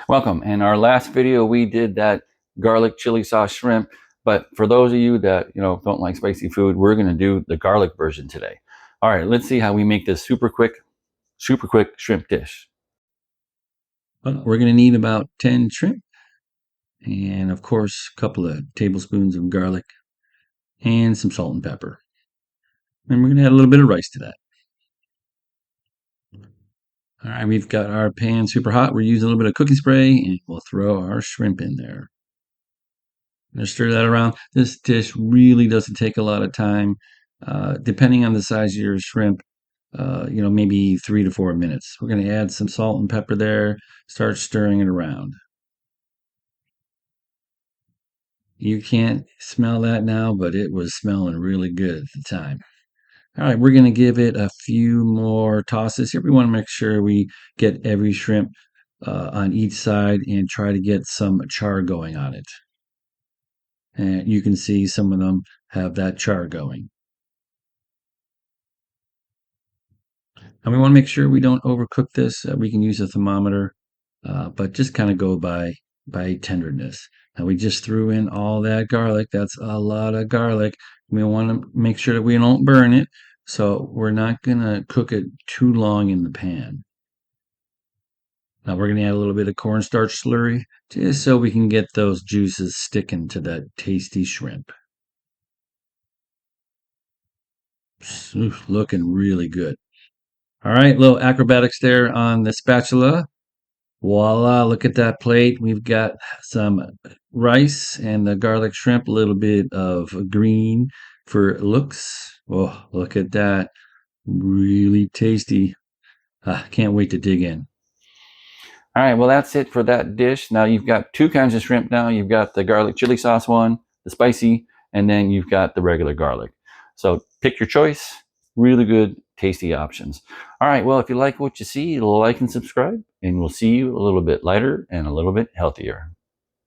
Welcome. In our last video, we did that garlic chili sauce shrimp. But for those of you that don't like spicy food, we're going to do the garlic version today. All right, let's see how we make this super quick shrimp dish. Well, we're going to need about 10 shrimp, and of course, a couple of tablespoons of garlic and some salt and pepper. And we're going to add a little bit of rice to that. All right, we've got our pan super hot. We're using a little bit of cooking spray, and we'll throw our shrimp in there. Just stir that around. This dish really doesn't take a lot of time. Depending on the size of your shrimp, maybe 3 to 4 minutes. We're going to add some salt and pepper there. Start stirring it around. You can't smell that now, but it was smelling really good at the time. All right, we're going to give it a few more tosses here. We want to make sure we get every shrimp on each side and try to get some char going on it. And you can see some of them have that char going. And we want to make sure we don't overcook this. We can use a thermometer, but just kind of go by tenderness. Now we just threw in all that garlic. That's a lot of garlic. We want to make sure that we don't burn it. So we're not going to cook it too long in the pan. Now we're going to add a little bit of cornstarch slurry just so we can get those juices sticking to that tasty shrimp. Ooh, looking really good. All right, little acrobatics there on the spatula. Voila, look at that plate. We've got some rice and the garlic shrimp, a little bit of green for looks. Oh, look at that. Really tasty. Can't wait to dig in. All right, well, that's it for that dish. Now you've got two kinds of shrimp now. You've got the garlic chili sauce one, the spicy, and then you've got the regular garlic. So pick your choice. Really good, tasty options. All right, well, if you like what you see, like and subscribe, and we'll see you a little bit lighter and a little bit healthier.